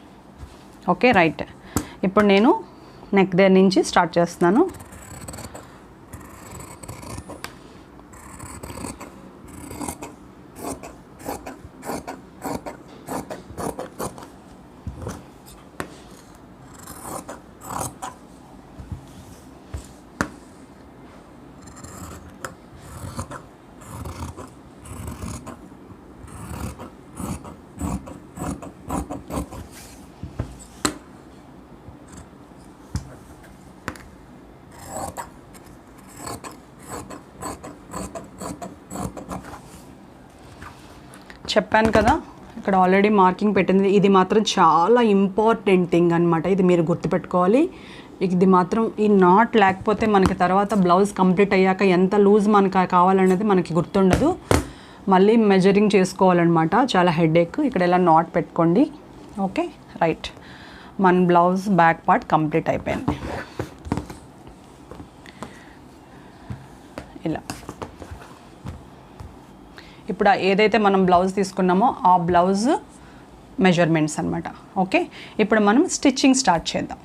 Okay, right. ఇప్పుడు నేను నెక్ దగ్గర నుంచి స్టార్ట్ చేస్తున్నాను. చెప్పాను కదా, ఇక్కడ ఆల్రెడీ మార్కింగ్ పెట్టింది. ఇది మాత్రం చాలా ఇంపార్టెంట్ థింగ్ అనమాట. ఇది మీరు గుర్తుపెట్టుకోవాలి. ఇది మాత్రం ఈ నాట్ లేకపోతే మనకి తర్వాత బ్లౌజ్ కంప్లీట్ అయ్యాక ఎంత లూజ్ మనకు కావాలనేది మనకి గుర్తుండదు. మళ్ళీ మెజరింగ్ చేసుకోవాలన్నమాట, చాలా హెడేక్. ఇక్కడ ఇలా నాట్ పెట్టుకోండి. Okay, right. మన బ్లౌజ్ బ్యాక్ పార్ట్ కంప్లీట్ అయిపోయింది. ఇలా ఇప్పుడు ఏదైతే మనం బ్లౌజ్ తీసుకున్నామో ఆ బ్లౌజ్ మెజర్మెంట్స్ అనమాట. ఓకే, ఇప్పుడు మనం స్టిచ్చింగ్ స్టార్ట్ చేద్దాం.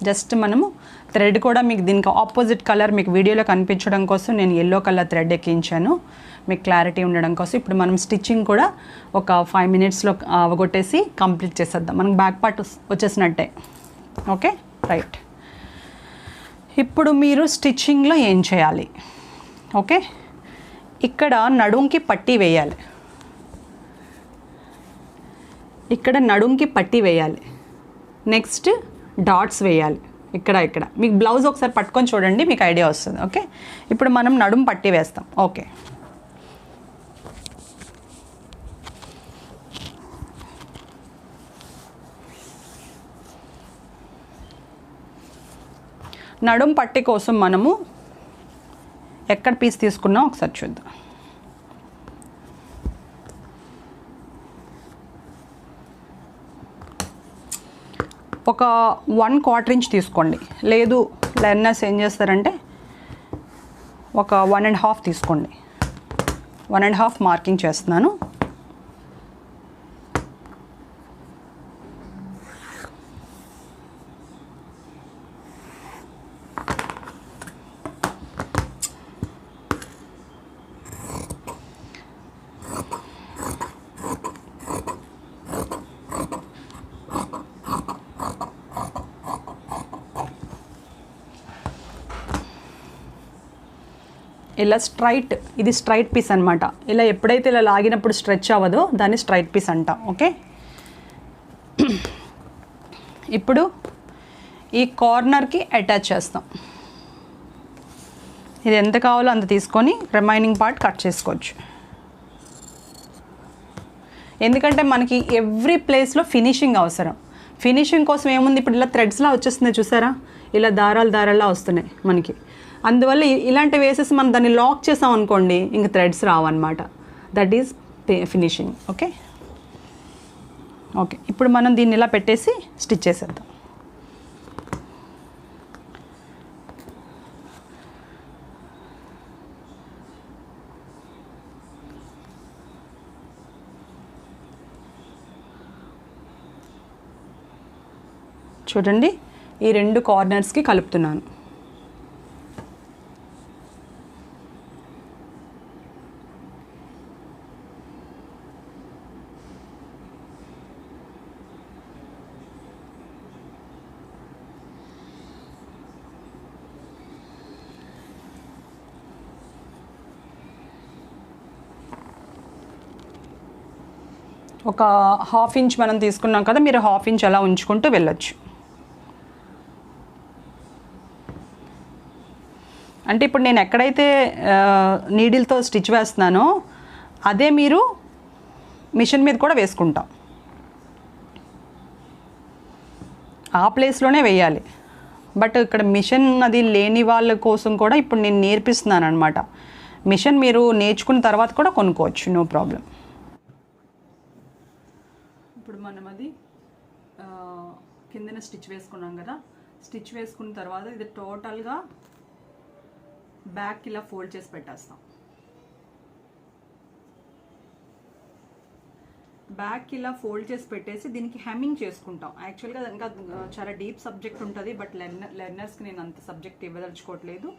జస్ట్ మనము థ్రెడ్ కూడా మీకు దీనికి ఆపోజిట్ కలర్ మీకు వీడియోలో కనిపించడం కోసం నేను ఎల్లో కలర్ థ్రెడ్ ఎక్కించాను, మీకు క్లారిటీ ఉండడం కోసం. ఇప్పుడు మనం స్టిచ్చింగ్ కూడా ఒక 5 మినిట్స్లో అవగొట్టేసి కంప్లీట్ చేసేద్దాం. మనకు బ్యాక్ పార్ట్ వచ్చేసినట్టే. Okay, right. ఇప్పుడు మీరు స్టిచ్చింగ్లో ఏం చేయాలి? ఓకే, ఇక్కడ నడుంకి పట్టీ వేయాలి. ఇక్కడ నడుంకి పట్టీ వేయాలి. నెక్స్ట్ డాట్స్ వేయాలి ఇక్కడ. మీకు బ్లౌజ్ ఒకసారి పట్టుకొని చూడండి, మీకు ఐడియా వస్తుంది. ఓకే, ఇప్పుడు మనం నడుం పట్టీ వేస్తాం. ఓకే, నడుం పట్టీ కోసం మనము ఎక్కడ పీస్ తీసుకున్నాం ఒకసారి చూద్దాం. ఒక 1/4 ఇంచ్ తీసుకోండి. లేదు లెర్నర్స్ ఏం చేస్తారంటే ఒక 1.5 తీసుకోండి. 1.5 మార్కింగ్ చేస్తున్నాను. ఇలా స్ట్రైట్, ఇది స్ట్రైట్ పీస్ అనమాట. ఇలా ఎప్పుడైతే ఇలా లాగినప్పుడు స్ట్రెచ్ అవ్వదో దాన్ని స్ట్రైట్ పీస్ అంటాం. ఓకే, ఇప్పుడు ఈ కార్నర్కి అటాచ్ చేస్తాం. ఇది ఎంత కావాలో అంత తీసుకొని రిమైనింగ్ పార్ట్ కట్ చేసుకోవచ్చు. ఎందుకంటే మనకి ఎవ్రీ ప్లేస్లో ఫినిషింగ్ అవసరం. ఫినిషింగ్ కోసం ఏముంది, ఇప్పుడు ఇలా థ్రెడ్స్లా వచ్చేస్తున్నాయి చూసారా, ఇలా దారాల్లా వస్తున్నాయి మనకి. అందువల్ల ఇలాంటి వేసేసి మనం దాన్ని లాక్ చేసాం అనుకోండి, ఇంక థ్రెడ్స్ రావన్నమాట. That is finishing. Okay okay, ఇప్పుడు మనం దీన్ని ఇలా పెట్టేసి స్టిచ్ చేసేద్దాం. చూడండి, ఈ రెండు కార్నర్స్కి కలుపుతున్నాను. ఒక 1/2 ఇంచ్ మనం తీసుకున్నాం కదా, మీరు 1/2 ఇంచ్ అలా ఉంచుకుంటూ వెళ్ళొచ్చు. అంటే ఇప్పుడు నేను ఎక్కడైతే నీడిల్తో స్టిచ్ వేస్తున్నానో అదే మీరు మిషన్ మీద కూడా వేసుకుంటాం. ఆ ప్లేస్లోనే వేయాలి. బట్ ఇక్కడ మిషన్ అది లేని వాళ్ళ కోసం కూడా ఇప్పుడు నేను నేర్పిస్తున్నాను అనమాట. మిషన్ మీరు నేర్చుకున్న తర్వాత కూడా కొనుక్కోవచ్చు, నో ప్రాబ్లం. ఇప్పుడు మనం అది కిందన స్టిచ్ వేసుకున్నాం కదా, స్టిచ్ వేసుకున్న తర్వాత ఇది టోటల్గా బ్యాక్ ఇలా ఫోల్డ్ చేసి పెట్టేస్తాం. బ్యాక్ ఇలా ఫోల్డ్ చేసి పెట్టేసి దీనికి హెమ్మింగ్ చేసుకుంటాం. యాక్చువల్గా ఇంకా చాలా డీప్ సబ్జెక్ట్ ఉంటుంది, బట్ లెర్నర్స్కి నేను అంత సబ్జెక్ట్ ఇవ్వదలుచుకోవట్లేదు.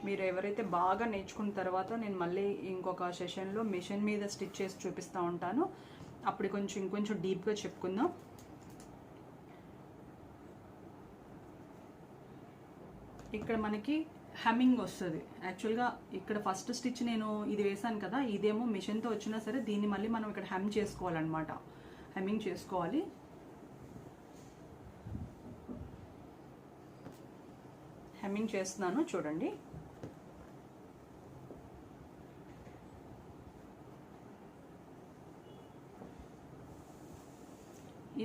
మీరు ఎవరైతే బాగా నేర్చుకున్న తర్వాత నేను మళ్ళీ ఇంకొక సెషన్లో మిషన్ మీద స్టిచ్ చేసి చూపిస్తూ ఉంటాను. అప్పుడు ఇంకొంచెం డీప్గా చెప్పుకుందాం. ఇక్కడ మనకి హెమ్మింగ్ వస్తుంది. యాక్చువల్గా ఇక్కడ ఫస్ట్ స్టిచ్ నేను ఇది వేసాను కదా, ఇదేమో మిషన్తో వచ్చినా సరే దీన్ని మళ్ళీ మనం ఇక్కడ హెమ్ చేసుకోవాలన్నమాట. హెమ్మింగ్ చేసుకోవాలి. హెమ్మింగ్ చేస్తున్నాను చూడండి.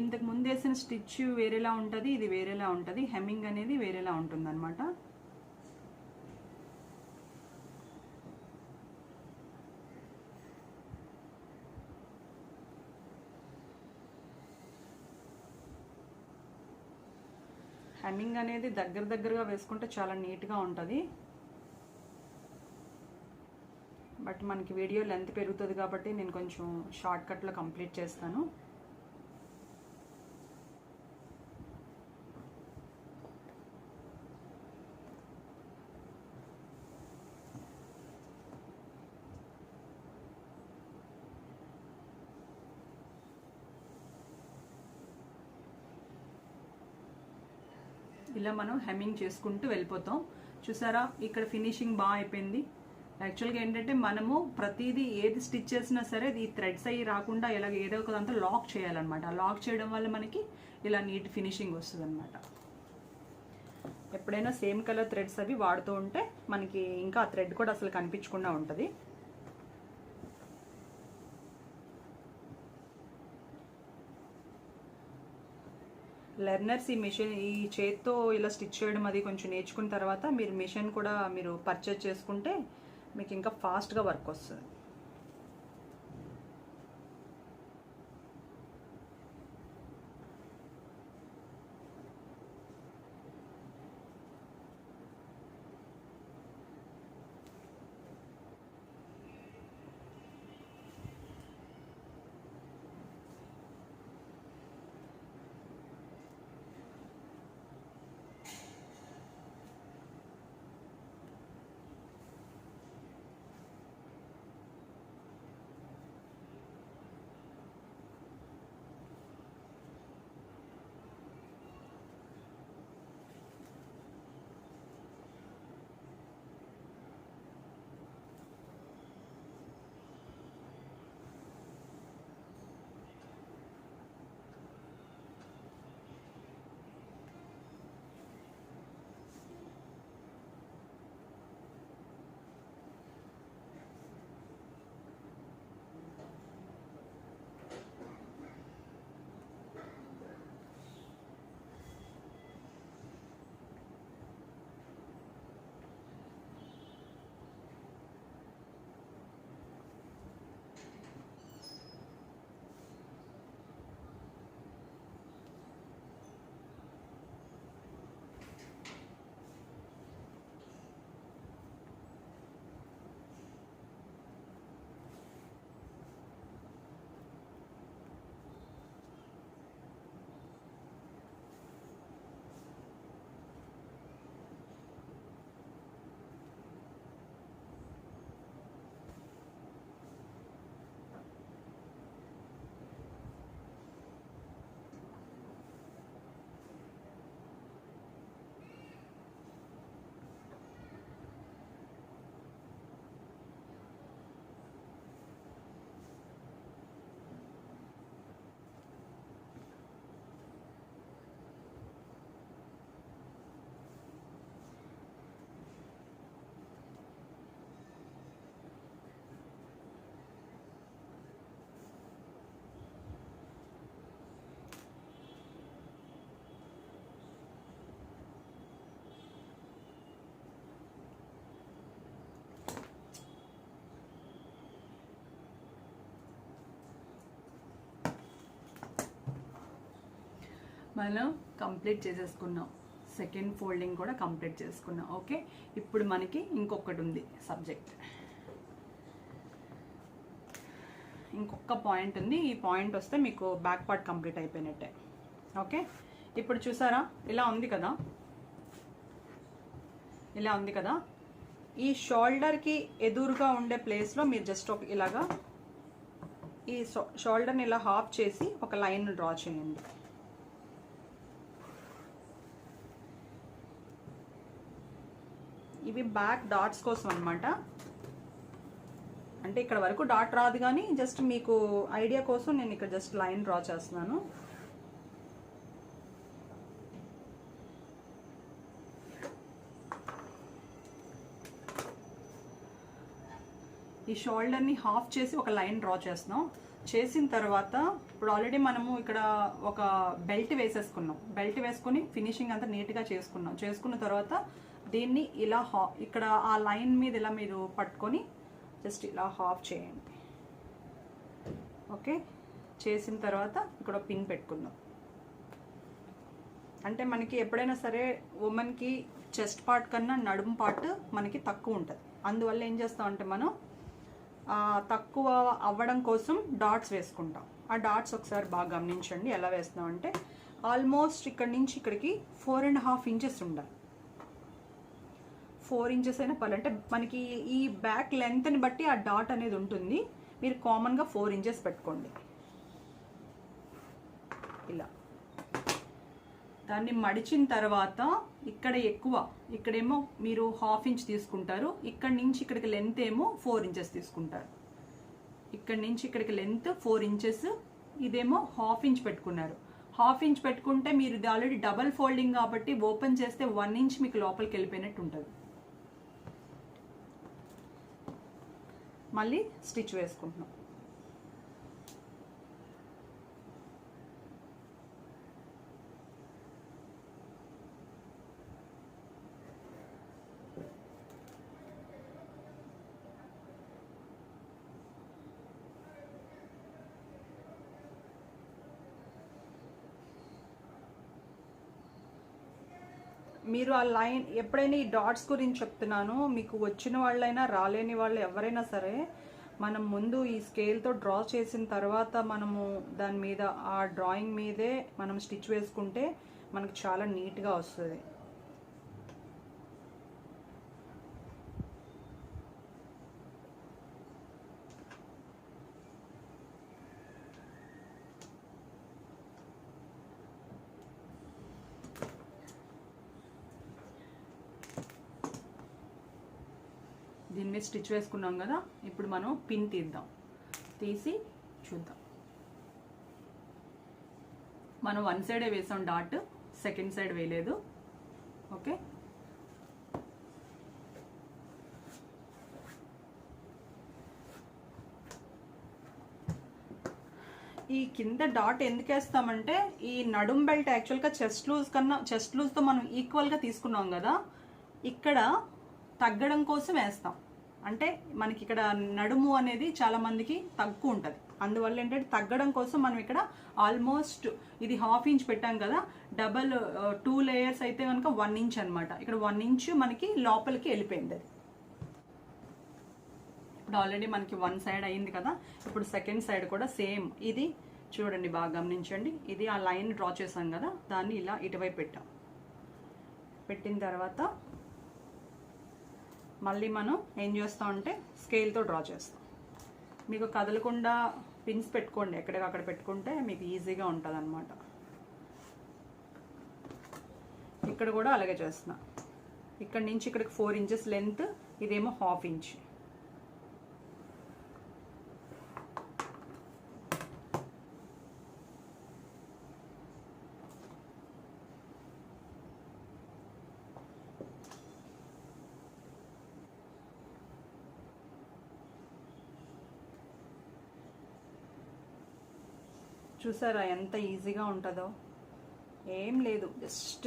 ఇంతకు ముందు వేసిన స్టిచ్ వేరేలా ఉంటుంది, ఇది వేరేలా ఉంటుంది. హెమ్మింగ్ అనేది వేరేలా ఉంటుంది అనమాట. హెమ్మింగ్ అనేది దగ్గరగా వేసుకుంటే చాలా నీట్గా ఉంటుంది. బట్ మనకి వీడియో లెంత్ పెరుగుతుంది కాబట్టి నేను కొంచెం షార్ట్ కట్లో కంప్లీట్ చేస్తాను. ఇలా మనం హెమ్మింగ్ చేసుకుంటూ వెళ్ళిపోతాం. చూసారా, ఇక్కడ ఫినిషింగ్ బాగా అయిపోయింది. యాక్చువల్గా ఏంటంటే మనము ప్రతిదీ ఏది స్టిచ్ చేసినా సరే ఈ థ్రెడ్స్ అయ్యి రాకుండా ఇలాగ ఏదో ఒక దాంతో లాక్ చేయాలన్నమాట. లాక్ చేయడం వల్ల మనకి ఇలా నీట్ ఫినిషింగ్ వస్తుంది అనమాట. ఎప్పుడైనా సేమ్ కలర్ థ్రెడ్స్ అవి వాడుతూ ఉంటే మనకి ఇంకా ఆ థ్రెడ్ కూడా అసలు కనిపించకుండా ఉంటుంది. లెర్నర్స్ ఈ చేత్తో ఇలా స్టిచ్ చేయడం అది కొంచెం నేర్చుకున్న తర్వాత మీరు మిషన్ కూడా మీరు పర్చేజ్ చేసుకుంటే మీకు ఇంకా ఫాస్ట్గా వర్క్ వస్తుంది. మనం కంప్లీట్ చేసేసుకున్నాం. సెకండ్ ఫోల్డింగ్ కూడా కంప్లీట్ చేసుకున్నాం. ఓకే, ఇప్పుడు మనకి ఇంకొకటి ఉంది సబ్జెక్ట్, ఇంకొక పాయింట్ ఉంది. ఈ పాయింట్ వస్తే మీకు బ్యాక్ పార్ట్ కంప్లీట్ అయిపోయినట్టే. ఓకే, ఇప్పుడు చూసారా ఇలా ఉంది కదా, ఇలా ఉంది కదా. ఈ షోల్డర్కి ఎదురుగా ఉండే ప్లేస్లో మీరు జస్ట్ ఒక ఇలాగా ఈ షోల్డర్ని ఇలా హాఫ్ చేసి ఒక లైన్ డ్రా చేయండి. ఇవి బ్యాక్ డాట్స్ కోసం అనమాట. అంటే ఇక్కడ వరకు డాట్ రాదు కానీ జస్ట్ మీకు ఐడియా కోసం నేను ఇక్కడ జస్ట్ లైన్ డ్రా చేస్తున్నాను. ఈ షోల్డర్ని హాఫ్ చేసి ఒక లైన్ డ్రా చేస్తున్నాం. చేసిన తర్వాత ఇప్పుడు ఆల్రెడీ మనము ఇక్కడ ఒక బెల్ట్ వేసేసుకున్నాం. బెల్ట్ వేసుకొని ఫినిషింగ్ అంతా నీట్గా చేసుకున్నాం. చేసుకున్న తర్వాత దీన్ని ఇలా ఇక్కడ ఆ లైన్ మీద ఇలా మీరు పట్టుకొని జస్ట్ ఇలా హాఫ్ చేయండి. ఓకే, చేసిన తర్వాత ఇక్కడ పిన్ పెట్టుకుందాం. అంటే మనకి ఎప్పుడైనా సరే ఉమెన్కి చెస్ట్ పార్ట్ కన్నా నడుము పార్ట్ మనకి తక్కువ ఉంటుంది. అందువల్ల ఏం చేస్తామంటే మనం తక్కువ అవ్వడం కోసం డాట్స్ వేసుకుంటాం. ఆ డాట్స్ ఒకసారి బాగా గమనించండి ఎలా వేస్తున్నాం అంటే ఆల్మోస్ట్ ఇక్కడ నుంచి ఇక్కడికి 4.5 ఇంచెస్ ఉండాలి. 4 ఇంచెస్ అయినా పర్లేదు. అంటే మనకి ఈ బ్యాక్ లెంత్ని బట్టి ఆ డాట్ అనేది ఉంటుంది. మీరు కామన్గా 4 ఇంచెస్ పెట్టుకోండి. ఇలా దాన్ని మడిచిన తర్వాత ఇక్కడ ఎక్కువ, ఇక్కడేమో మీరు 1/2 ఇంచ్ తీసుకుంటారు. ఇక్కడ నుంచి ఇక్కడికి లెంత్ ఏమో 4 ఇంచెస్ తీసుకుంటారు. ఇక్కడ నుంచి ఇక్కడికి లెంత్ 4 ఇంచెస్, ఇదేమో 1/2 ఇంచ్ పెట్టుకున్నారు. 1/2 ఇంచ్ పెట్టుకుంటే మీరు ఇది ఆల్రెడీ డబల్ ఫోల్డింగ్ కాబట్టి ఓపెన్ చేస్తే 1 ఇంచ్ మీకు లోపలికి వెళ్ళిపోయినట్టు ఉంటుంది. మళ్ళీ స్టిచ్ వేసుకుంటున్నాం. మీరు ఆ లైన్ ఎప్పుడైనా ఈ డాట్స్ గురించి చెప్తున్నాను, మీకు వచ్చిన వాళ్ళైనా రాలేని వాళ్ళు ఎవరైనా సరే మనం ముందు ఈ స్కేల్తో డ్రా చేసిన తర్వాత మనము దాని మీద ఆ డ్రాయింగ్ మీదే మనం స్టిచ్ వేసుకుంటే మనకు చాలా నీట్గా వస్తుంది. దీని మీద స్టిచ్ వేసుకున్నాం కదా, ఇప్పుడు మనం పిన్ తీద్దాం. తీసి చూద్దాం. మనం 1 సైడే వేసాం డాట్, సెకండ్ సైడ్ వేయలేదు. ఓకే, ఈ కింద డాట్ ఎందుకు వేస్తామంటే ఈ నడుం బెల్ట్ యాక్చువల్గా చెస్ట్ లూజ్తో మనం ఈక్వల్గా తీసుకున్నాం కదా, ఇక్కడ తగ్గడం కోసం వేస్తాం. అంటే మనకి ఇక్కడ నడుము అనేది చాలా మందికి తక్కువ ఉంటుంది. అందువల్ల ఏంటంటే తగ్గడం కోసం మనం ఇక్కడ ఆల్మోస్ట్ ఇది 1/2 ఇంచ్ పెట్టాం కదా, డబల్ 2 లేయర్స్ అయితే కనుక 1 ఇంచ్ అనమాట. ఇక్కడ 1 ఇంచ్ మనకి లోపలికి వెళ్ళిపోయింది. అది ఇప్పుడు ఆల్రెడీ మనకి 1 సైడ్ అయింది కదా, ఇప్పుడు సెకండ్ సైడ్ కూడా సేమ్. ఇది చూడండి, బాగా గమనించండి. ఇది ఆ లైన్ డ్రా చేసాం కదా, దాన్ని ఇలా ఇటువైపు పెట్టాం. పెట్టిన తర్వాత మళ్ళీ మనం ఏం చేస్తామంటే స్కేల్తో డ్రా చేస్తాం. మీకు కదలకుండా పిన్స్ పెట్టుకోండి, ఎక్కడికక్కడ పెట్టుకుంటే మీకు ఈజీగా ఉంటుంది అన్నమాట. ఇక్కడ కూడా అలాగే చేస్తున్నా. ఇక్కడ నుంచి ఇక్కడికి 4 ఇంచెస్ లెంత్, ఇదేమో 1/2 ఇంచ్. చూసారా ఎంత ఈజీగా ఉంటుందో? ఏం లేదు, జస్ట్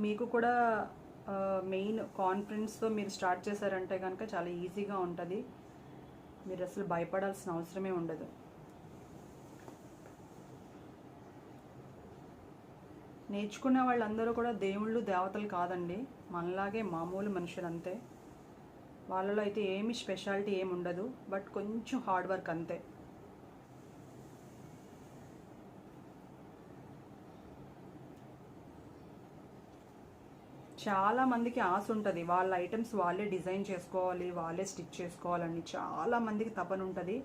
మీకు కూడా మెయిన్ కాన్ఫిడెన్స్తో మీరు స్టార్ట్ చేశారంటే కనుక చాలా ఈజీగా ఉంటుంది. మీరు అసలు భయపడాల్సిన అవసరమే ఉండదు. నేర్చుకునే వాళ్ళందరూ కూడా దేవుళ్ళు దేవతలు కాదండి, మనలాగే మామూలు మనుషులు అంతే. వాళ్ళలో అయితే ఏమి స్పెషాలిటీ ఏమి ఉండదు, బట్ కొంచెం హార్డ్ వర్క్ అంతే. చాలా మందికి ఆశ ఉంటుంది వాళ్ళ ఐటమ్స్ వాళ్ళే డిజైన్ చేసుకోవాలి, వాళ్ళే స్టిచ్ చేసుకోవాలని చాలా మందికి తపన ఉంటుంది.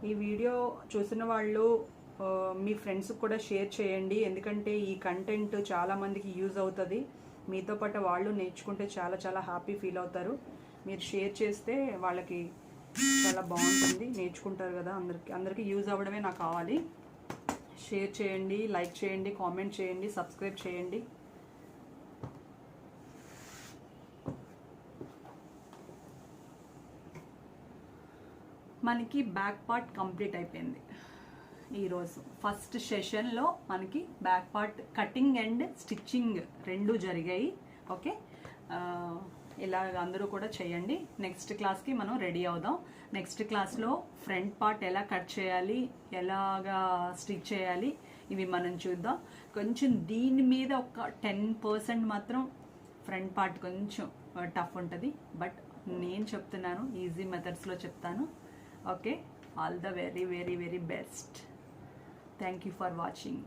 ఈ వీడియో చూసిన వాళ్ళు మీ ఫ్రెండ్స్కి కూడా షేర్ చేయండి, ఎందుకంటే ఈ కంటెంట్ చాలా మందికి యూజ్ అవుతుంది. మీతో పాటు వాళ్ళు నేర్చుకుంటే చాలా చాలా హ్యాపీ ఫీల్ అవుతారు. మీరు షేర్ చేస్తే వాళ్ళకి చాలా బాగుంటుంది, నేర్చుకుంటారు కదా. అందరికీ యూజ్ అవ్వడమే నాకు కావాలి. షేర్ చేయండి, లైక్ చేయండి, కామెంట్ చేయండి, సబ్స్క్రైబ్ చేయండి. మనకి బ్యాక్ పార్ట్ కంప్లీట్ అయిపోయింది. ఈరోజు ఫస్ట్ సెషన్లో మనకి back part cutting and stitching రెండు జరిగాయి. ఓకే, ఇలా అందరూ కూడా చేయండి. నెక్స్ట్ క్లాస్కి మనం రెడీ అవుదాం. నెక్స్ట్ క్లాస్లో ఫ్రంట్ పార్ట్ ఎలా కట్ చేయాలి, ఎలాగా స్టిచ్ చేయాలి, ఇవి మనం చూద్దాం. కొంచెం దీని మీద ఒక 10% మాత్రం ఫ్రంట్ పార్ట్ కొంచెం టఫ్ ఉంటుంది, బట్ నేను చెప్తున్నాను ఈజీ మెథడ్స్లో చెప్తాను. Okay, all the very very very best. Thank you for watching.